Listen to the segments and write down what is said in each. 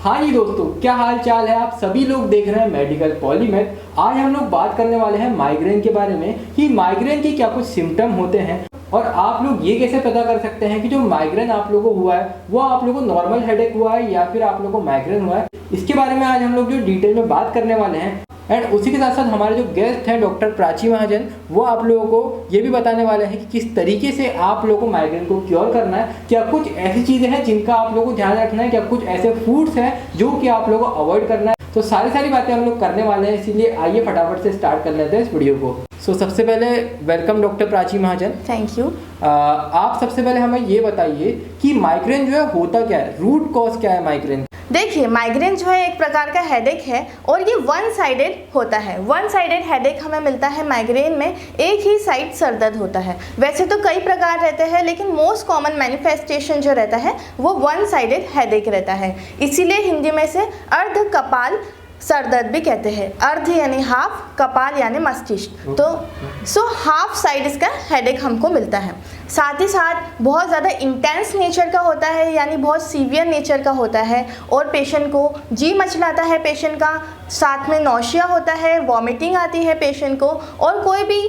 हाँ जी दोस्तों, क्या हाल चाल है। आप सभी लोग देख रहे हैं मेडिकल पॉलीमेथ। आज हम लोग बात करने वाले हैं माइग्रेन के बारे में कि माइग्रेन के क्या कुछ सिम्टम होते हैं और आप लोग ये कैसे पता कर सकते हैं कि जो माइग्रेन आप लोगों को हुआ है वो आप लोगों को नॉर्मल हेडेक हुआ है या फिर आप लोगों को माइग्रेन हुआ है। इसके बारे में आज हम लोग जो डिटेल में बात करने वाले हैं। एंड उसी के साथ साथ हमारे जो गेस्ट हैं डॉक्टर प्राची महाजन, वो आप लोगों को ये भी बताने वाले हैं कि किस तरीके से आप लोगों को माइग्रेन को क्योर करना है। क्या कुछ ऐसी चीज़ें हैं जिनका आप लोगों को ध्यान रखना है, क्या कुछ ऐसे फूड्स हैं जो कि आप लोगों को अवॉइड करना है। तो सारी बातें हम लोग करने वाले हैं, इसीलिए आइए फटाफट से स्टार्ट कर लेते हैं इस वीडियो को। सबसे पहले welcome doctor Prachi Mahajan. Thank you. आप सबसे पहले हमें ये बताइए कि माइग्रेन जो है होता क्या है, रूट कॉज क्या है माइग्रेन। देखिए, माइग्रेन जो है एक प्रकार का हेडेक है और ये वन साइडेड होता है। वन साइडेड हेडेक हमें मिलता है माइग्रेन में, एक ही साइड सर दर्द होता है। वैसे तो कई प्रकार रहते हैं लेकिन मोस्ट कॉमन मैनिफेस्टेशन जो रहता है वो वन साइडेड हेडेक रहता है। इसीलिए हिंदी में से अर्ध कपाल सर दर्द भी कहते हैं। अर्ध यानी हाफ, कपाल यानी मस्तिष्क। तो हाफ साइड इसका हेडेक हमको मिलता है। साथ ही साथ बहुत ज़्यादा इंटेंस नेचर का होता है, यानी बहुत सीवियर नेचर का होता है और पेशेंट को जी मचलाता है पेशेंट का, साथ में नौशिया होता है, वॉमिटिंग आती है पेशेंट को, और कोई भी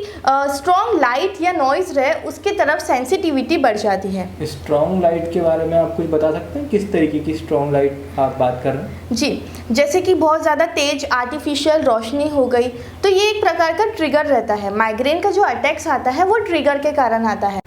स्ट्रॉन्ग लाइट या नॉइज़ रहे उसकी तरफ सेंसिटिविटी बढ़ जाती है। स्ट्रॉन्ग लाइट के बारे में आप कुछ बता सकते हैं, किस तरीके की स्ट्रॉन्ग लाइट आप बात कर रहे हैं? जी, जैसे कि बहुत ज़्यादा तेज आर्टिफिशियल रोशनी हो गई तो ये एक प्रकार का ट्रिगर रहता है। माइग्रेन का जो अटैक्स आता है वो ट्रिगर के कारण आता है।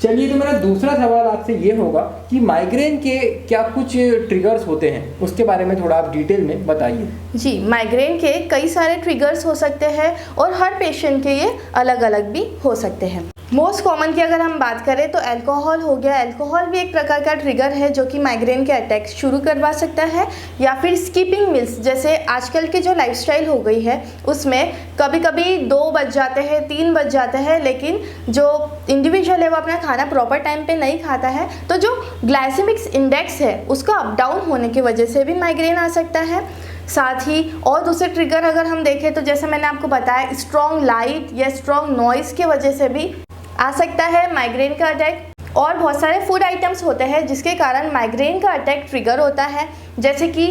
चलिए, तो मेरा दूसरा सवाल आपसे ये होगा कि माइग्रेन के क्या कुछ ट्रिगर्स होते हैं, उसके बारे में थोड़ा आप डिटेल में बताइए। जी, माइग्रेन के कई सारे ट्रिगर्स हो सकते हैं और हर पेशेंट के ये अलग अलग भी हो सकते हैं। मोस्ट कॉमन की अगर हम बात करें तो अल्कोहल हो गया। अल्कोहल भी एक प्रकार का ट्रिगर है जो कि माइग्रेन के अटैक शुरू करवा सकता है। या फिर स्किपिंग मील्स, जैसे आजकल की जो लाइफस्टाइल हो गई है उसमें कभी कभी 2 बज जाते हैं, 3 बज जाते हैं, लेकिन जो इंडिविजुअल है वो अपना खाना प्रॉपर टाइम पे नहीं खाता है, तो जो ग्लाइसेमिक इंडेक्स है उसका अप डाउन होने की वजह से भी माइग्रेन आ सकता है। साथ ही और दूसरे ट्रिगर अगर हम देखें तो जैसे मैंने आपको बताया, स्ट्रॉन्ग लाइट या स्ट्रॉन्ग नॉइज़ की वजह से भी आ सकता है माइग्रेन का अटैक। और बहुत सारे फूड आइटम्स होते हैं जिसके कारण माइग्रेन का अटैक ट्रिगर होता है, जैसे कि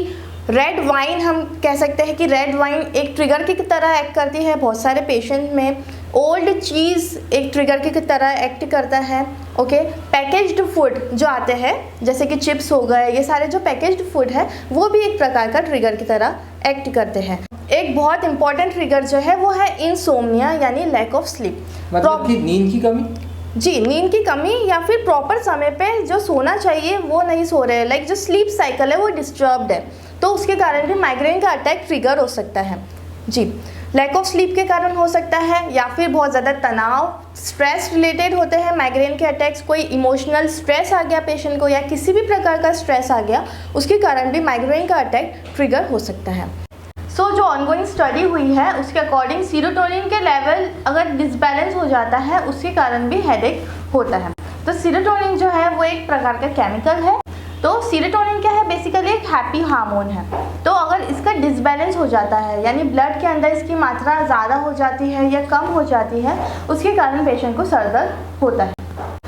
रेड वाइन। हम कह सकते हैं कि रेड वाइन एक ट्रिगर की तरह एक्ट करती है बहुत सारे पेशेंट में। ओल्ड चीज़ एक ट्रिगर की तरह एक्ट करता है। ओके, पैकेज्ड फूड जो आते हैं जैसे कि चिप्स हो गए, ये सारे जो पैकेज्ड फूड है वो भी एक प्रकार का ट्रिगर की तरह एक्ट करते हैं। एक बहुत इंपॉर्टेंट ट्रिगर जो है वो है इंसोम्निया, यानी लैक ऑफ स्लीप, मतलब कि नींद की कमी। जी, नींद की कमी या फिर प्रॉपर समय पे जो सोना चाहिए वो नहीं सो रहे, लाइक जो स्लीप साइकिल है वो डिस्टर्ब्ड है, तो उसके कारण भी माइग्रेन का अटैक ट्रिगर हो सकता है। जी, लैक ऑफ स्लीप के कारण हो सकता है, या फिर बहुत ज़्यादा तनाव, स्ट्रेस रिलेटेड होते हैं माइग्रेन के अटैक्स। कोई इमोशनल स्ट्रेस आ गया पेशेंट को या किसी भी प्रकार का स्ट्रेस आ गया, उसके कारण भी माइग्रेन का अटैक ट्रिगर हो सकता है। जो ऑनगोइंग स्टडी हुई है उसके अकॉर्डिंग सीरोटोनिन के लेवल अगर डिसबैलेंस हो जाता है उसके कारण भी हेडेक होता है। तो सीरोटोनिन जो है वो एक प्रकार का केमिकल है। तो सीरोटोनिन क्या है, बेसिकली एक हैप्पी हार्मोन है। तो अगर इसका डिसबैलेंस हो जाता है, यानी ब्लड के अंदर इसकी मात्रा ज़्यादा हो जाती है या कम हो जाती है, उसके कारण पेशेंट को सर दर्द होता है।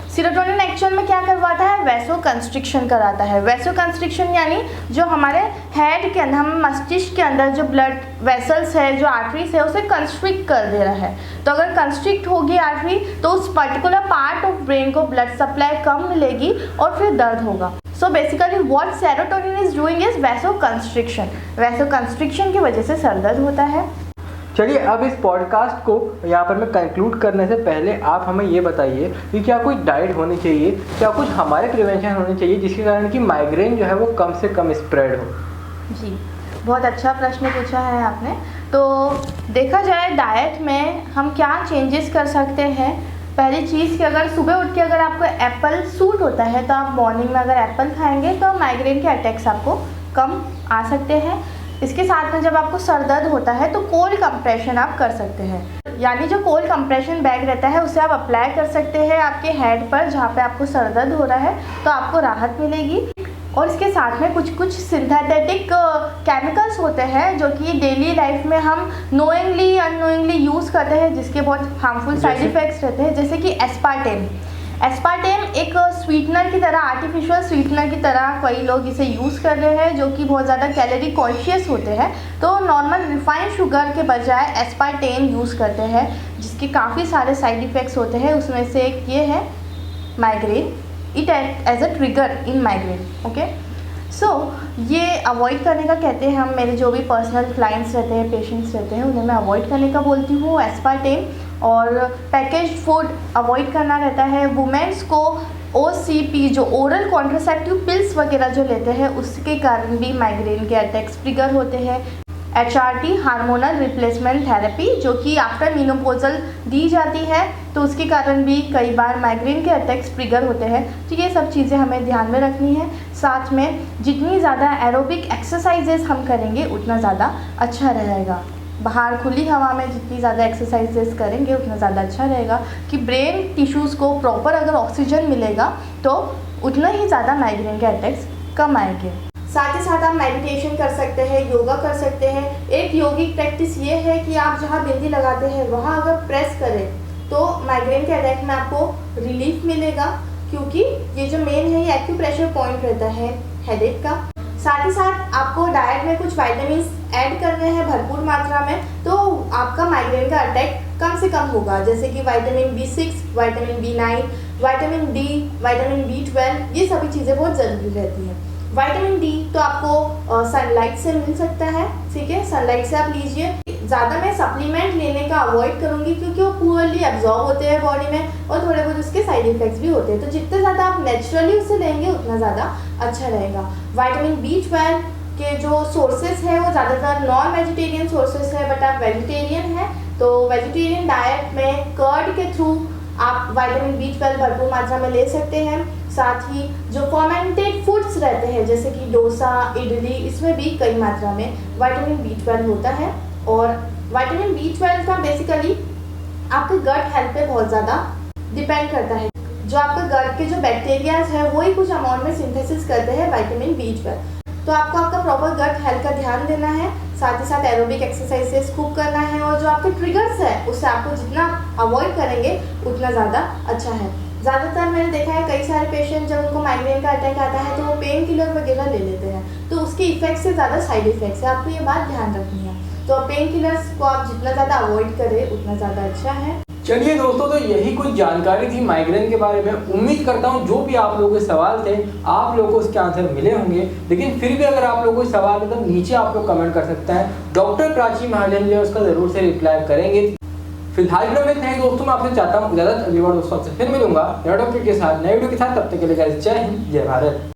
सीरोटोनिन एक्चुअल में क्या करवाता है, वैसो कंस्ट्रिक्शन कराता है। वैसो कंस्ट्रिक्शन यानी जो हमारे हेड के अंदर, हम मस्तिष्क के अंदर जो ब्लड वेसल्स है, जो आर्टरीज है, उसे कंस्ट्रिक्ट कर दे रहा है। तो अगर कंस्ट्रिक्ट होगी आर्टरी तो उस पर्टिकुलर पार्ट ऑफ ब्रेन को ब्लड सप्लाई कम मिलेगी और फिर दर्द होगा। So basically what serotonin is doing is vaso constriction. Vaso constriction की वजह से सर दर्द होता है। चलिए, अब इस पॉडकास्ट को यहाँ पर मैं कंक्लूड करने से पहले आप हमें ये बताइए कि क्या कोई डाइट होनी चाहिए, क्या कुछ हमारे प्रिवेंशन होने चाहिए जिसके कारण कि माइग्रेन जो है वो कम से कम स्प्रेड हो। जी, बहुत अच्छा प्रश्न पूछा है आपने। तो देखा जाए डाइट में हम क्या चेंजेस कर सकते हैं। पहली चीज़ कि अगर सुबह उठ के अगर आपको एप्पल सूट होता है तो आप मॉर्निंग में अगर एप्पल खाएंगे तो माइग्रेन के अटैक्स आपको कम आ सकते हैं। इसके साथ में जब आपको सर दर्द होता है तो कोल्ड कंप्रेशन आप कर सकते हैं, यानी जो कोल्ड कंप्रेशन बैग रहता है उसे आप अप्लाई कर सकते हैं आपके हेड पर जहाँ पे आपको सर दर्द हो रहा है, तो आपको राहत मिलेगी। और इसके साथ में कुछ सिंथेटिक केमिकल्स होते हैं जो कि डेली लाइफ में हम नोइंगली अननोइंगली यूज़ करते हैं, जिसके बहुत हार्मफुल साइड इफ़ेक्ट्स रहते हैं, जैसे कि एस्पार्टेम। एस्पार्टेम एक स्वीटनर की तरह, आर्टिफिशियल स्वीटनर की तरह कई लोग इसे यूज़ कर रहे हैं जो कि बहुत ज़्यादा कैलोरी कॉन्शियस होते हैं, तो नॉर्मल रिफाइंड शुगर के बजाय एस्पार्टेम यूज़ करते हैं, जिसके काफ़ी सारे साइड इफ़ेक्ट्स होते हैं। उसमें से एक ये है migraine, it act as a trigger in migraine. Okay, so ये अवॉइड करने का कहते हैं हम, मेरे जो भी पर्सनल क्लाइंट्स रहते हैं, पेशेंट्स रहते हैं, उन्हें मैं अवॉइड करने का बोलती हूँ एस्पार्टेम। और पैकेज्ड फूड अवॉइड करना रहता है। वुमेन्स को OCP जो ओरल कॉन्ट्रासेप्टिव पिल्स वगैरह जो लेते हैं उसके कारण भी माइग्रेन के अटैक्स ट्रिगर होते हैं। HRT हार्मोनल रिप्लेसमेंट थेरेपी जो कि आफ्टर मेनोपॉजल दी जाती है, तो उसके कारण भी कई बार माइग्रेन के अटैक्स ट्रिगर होते हैं। तो ये सब चीज़ें हमें ध्यान में रखनी है। साथ में जितनी ज़्यादा एरोबिक एक्सरसाइजेस हम करेंगे उतना ज़्यादा अच्छा रहेगा। बाहर खुली हवा में जितनी ज़्यादा एक्सरसाइजेस करेंगे उतना ज़्यादा अच्छा रहेगा कि ब्रेन टिश्यूज़ को प्रॉपर अगर ऑक्सीजन मिलेगा तो उतना ही ज़्यादा माइग्रेन के अटैक्स कम आएंगे। साथ ही साथ आप मेडिटेशन कर सकते हैं, योगा कर सकते हैं। एक योगिक प्रैक्टिस ये है कि आप जहाँ बिंदी लगाते हैं वहाँ अगर प्रेस करें तो माइग्रेन के अटैक में आपको रिलीफ मिलेगा, क्योंकि ये जो मेन है ये एक्यूप्रेशर पॉइंट रहता है हेडेक का। साथ ही साथ आपको डाइट में कुछ विटामिन ऐड करने हैं भरपूर मात्रा में, तो आपका माइग्रेन का अटैक कम से कम होगा। जैसे कि vitamin B6, vitamin B9, vitamin D, vitamin B12, ये सभी चीज़ें बहुत ज़रूरी रहती हैं। विटामिन D तो आपको सनलाइट से मिल सकता है, ठीक है, सनलाइट से आप लीजिए। ज़्यादा मैं सप्लीमेंट लेने का अवॉइड करूँगी क्योंकि वो पुअरली एब्जॉर्ब होते हैं बॉडी में और थोड़े बहुत उसके साइड इफेक्ट्स भी होते हैं। तो जितने ज़्यादा आप नेचुरली उसे लेंगे उतना ज़्यादा अच्छा रहेगा। विटामिन B12 के जो सोर्सेज है वो ज़्यादातर नॉन वेजिटेरियन सोर्सेज है, बट आप वेजिटेरियन हैं तो वेजिटेरियन डाइट में कर्ड के थ्रू आप विटामिन B12 भरपूर मात्रा में ले सकते हैं। साथ ही जो फर्मेंटेड फूड्स रहते हैं जैसे कि डोसा, इडली, इसमें भी कई मात्रा में विटामिन B12 होता है। और विटामिन B12 का बेसिकली आपके गट हेल्थ पे बहुत ज़्यादा डिपेंड करता है। जो आपके गट के जो बैक्टीरियाज है वही कुछ अमाउंट में सिंथेसिस करते हैं विटामिन B12। तो आपको आपका प्रॉपर गट हेल्थ का ध्यान देना है, साथ ही साथ एरोबिक एक्सरसाइजेस खूब करना है, और जो आपके ट्रिगर्स है उससे आपको जितना अवॉइड करेंगे उतना ज़्यादा अच्छा है। ज़्यादातर मैंने देखा है कई सारे पेशेंट जब उनको माइग्रेन का अटैक आता है तो वो पेन किलर वगैरह ले लेते हैं, तो उसके इफेक्ट से ज़्यादा साइड इफेक्ट्स है, आपको ये बात ध्यान रखनी है। तो पेन किलर्स को आप जितना ज़्यादा अवॉइड करें उतना ज़्यादा अच्छा है। चलिए दोस्तों, तो यही कुछ जानकारी थी माइग्रेन के बारे में। उम्मीद करता हूँ जो भी आप लोगों के सवाल थे आप लोगों को उसके आंसर मिले होंगे, लेकिन फिर भी अगर आप लोगों को सवाल है तो नीचे आप लोग कमेंट कर सकते हैं। डॉक्टर प्राची महाजन जो है उसका जरूर से रिप्लाई करेंगे। फिलहाल वीडियो में नहीं दोस्तों, मैं आपसे चाहता हूँ इजाजत, अगली बार दोस्तों आपसे फिर मिलूंगा नए टॉपिक के साथ, नए वीडियो के साथ। तब तक के लिए जय हिंद, जय भारत।